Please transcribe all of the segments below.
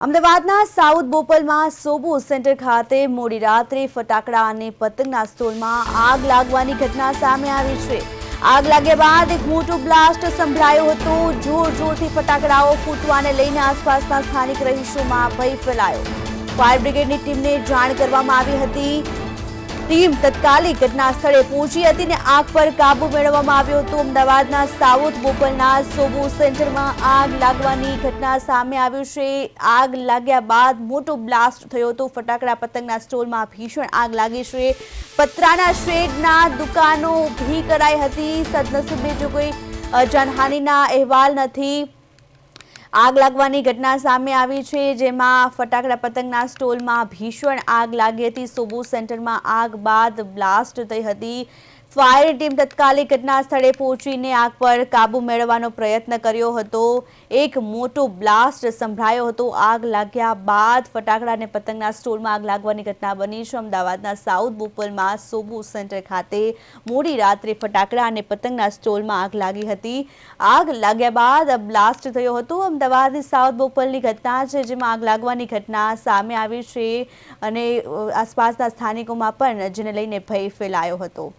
અમદાવાદના south બોપલમાં સોબો centre ખાતે મોડી રાત્રે ફટાકડા અને પતંગના સ્ટોલમાં આગ લાગવાની ઘટના સામે આવી છે। આગ લાગ્યા બાદ એક મોટો બ્લાસ્ટ સંભળાયો હતો। જોરથી ફટાકડાઓ ફૂટવાને લઈને આસપાસના સ્થાનિક રહીશોમાં ભય ફેલાયો। ફાયર બ્રિગેડની ટીમને જાણ કરવામાં આવી હતી। ટીમ તત્કાલિક ઘટના સ્થળે પહોંચી હતી અને આગ પર કાબુ મેળવવામાં આવ્યો હતો। અમદાવાદના સાઉથ બોપલના સોબો સેન્ટરમાં આગ લાગવાની ઘટના સામે આવી છે। આગ લાગ્યા બાદ મોટો બ્લાસ્ટ થયો હતો। ફટાકડા પતંગના સ્ટોલમાં ભીષણ આગ લાગી છે। પતરાના શેડના દુકાનો ઊભી કરાઈ હતી। સદનસીબે જો કોઈ જાનહાનિના અહેવાલ નથી। આગ લાગવાની ઘટના સામે આવી છે, જેમાં ફટાકડા પતંગના સ્ટોલમાં ભીષણ આગ લાગી હતી। સોબો સેન્ટરમાં આગ બાદ બ્લાસ્ટ થઈ હતી। ફાયર ટીમ તત્કાલિક ઘટના સ્થળે પહોંચીને આગ પર કાબુ મેળવવાનો પ્રયત્ન કર્યો હતો। એક મોટો બ્લાસ્ટ સંભળાયો હતો। આગ લાગ્યા બાદ ફટાકડા અને પતંગના સ્ટોલમાં આગ લાગવાની ઘટના બની છે। અમદાવાદના સાઉથ બોપલમાં સોબો સેન્ટર ખાતે મોડી રાત્રે ફટાકડા અને પતંગના સ્ટોલમાં આગ લાગી હતી। આગ લાગ્યા બાદ બ્લાસ્ટ થયો હતો। અમદાવાદની સાઉથ બોપલની ઘટના છે, જેમાં આગ લાગવાની ઘટના સામે આવી છે અને આસપાસના સ્થાનિકોમાં પણ જેને લઈને ભય ફેલાયો હતો।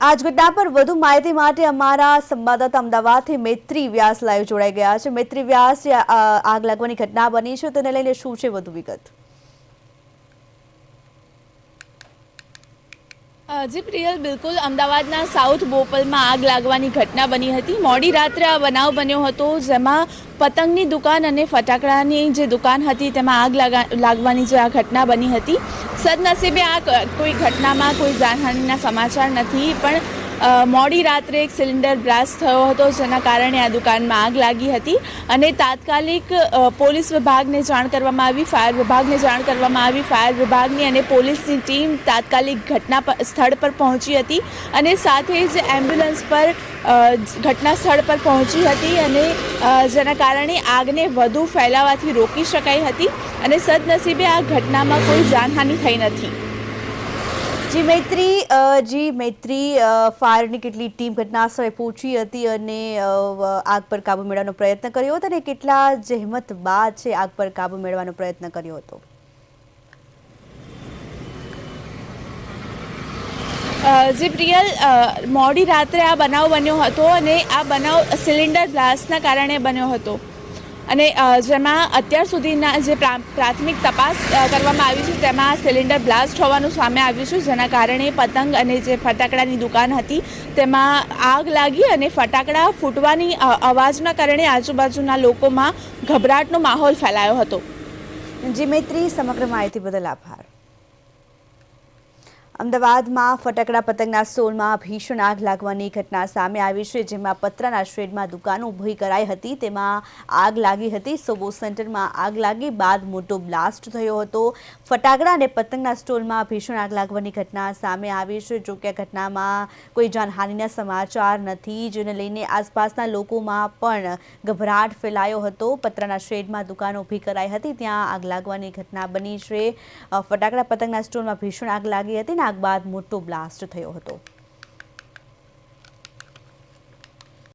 આજ ઘટના પર વધુ માહિતી માટે અમારા સંવાદદાતા અમદાવાદથી મૈત્રી વ્યાસ લાઈવ જોડાઈ ગયા છે। મૈત્રી વ્યાસ, આગ લાગવાની ઘટના બની છે, તેને લઈને શું છે વધુ વિગત? જી પ્રિયલ, બિલકુલ અમદાવાદના સાઉથ બોપલમાં આગ લાગવાની ઘટના બની હતી। મોડી રાત્રે આ બનાવ બન્યો હતો, જેમાં પતંગની દુકાન અને ફટાકડાની જે દુકાન હતી તેમાં આગ લાગવાની જે આ ઘટના બની હતી। સદનસીબે આ કોઈ ઘટનામાં કોઈ જાનહાનિના સમાચાર નથી, પણ મોડી રાત્રે એક સિલિન્ડર બ્લાસ્ટ થયો હતો, જેના કારણે આ દુકાનમાં આગ લાગી હતી અને તાત્કાલિક પોલીસ વિભાગને જાણ કરવામાં આવી, ફાયર વિભાગને જાણ કરવામાં આવી। ફાયર વિભાગની અને પોલીસની ટીમ તાત્કાલિક ઘટના સ્થળ પર પહોંચી હતી અને સાથે જ એમ્બ્યુલન્સ પર ઘટના સ્થળ પર પહોંચી હતી અને જેના કારણે આગને વધુ ફેલાવાથી રોકી શકાઈ હતી અને સદનસીબે આ ઘટનામાં કોઈ જાનહાનિ થઈ નથી। જી મૈત્રી, ફાયરની કેટલી ટીમ ઘટના સ્થળે પહોંચી હતી અને આગ પર કાબુ મેળવવાનો પ્રયત્ન કર્યો હતો અને કેટલા જહેમત બાદ છે આગ પર કાબુ મેળવવાનો પ્રયત્ન કર્યો હતો? જી પ્રિયલ, મોડી રાત્રે આ બનાવ બન્યો હતો અને આ બનાવ સિલિન્ડર બ્લાસ્ટના કારણે બન્યો હતો અને જેમાં અત્યાર સુધીના જે પ્રાથમિક તપાસ કરવામાં આવી છે તેમાં સિલિન્ડર બ્લાસ્ટ હોવાનું સામે આવ્યું છે, જેના કારણે પતંગ અને જે ફટાકડાની દુકાન હતી તેમાં આગ લાગી અને ફટાકડા ફૂટવાની અવાજના કારણે આજુબાજુના લોકોમાં ગભરાટનો માહોલ ફેલાયો હતો। જી મૈત્રી, સમગ્ર માહિતી બદલ આભાર। અમદાવાદમાં ફટાકડા પતંગના સ્ટોલમાં ભીષણ આગ લાગવાની ઘટના સામે આવી છે, જેમાં પતરાના શેડમાં દુકાનો ઊભી કરાઈ હતી, તેમાં આગ લાગી હતી। સોબો સેન્ટરમાં આગ લાગી બાદ મોટો બ્લાસ્ટ થયો હતો। ફટાકડા અને પતંગના સ્ટોલમાં ભીષણ આગ લાગવાની ઘટના સામે આવી છે। જો કે ઘટનામાં કોઈ જાનહાનિના સમાચાર નથી, જેને લઈને આસપાસના લોકોમાં પણ ગભરાટ ફેલાયો હતો। પતરાના શેડમાં દુકાનો ઊભી કરાઈ હતી, ત્યાં આગ લાગવાની ઘટના બની છે। ફટાકડા પતંગના સ્ટોલમાં ભીષણ આગ લાગી હતી, આગ બાદ મોટો બ્લાસ્ટ થયો હતો।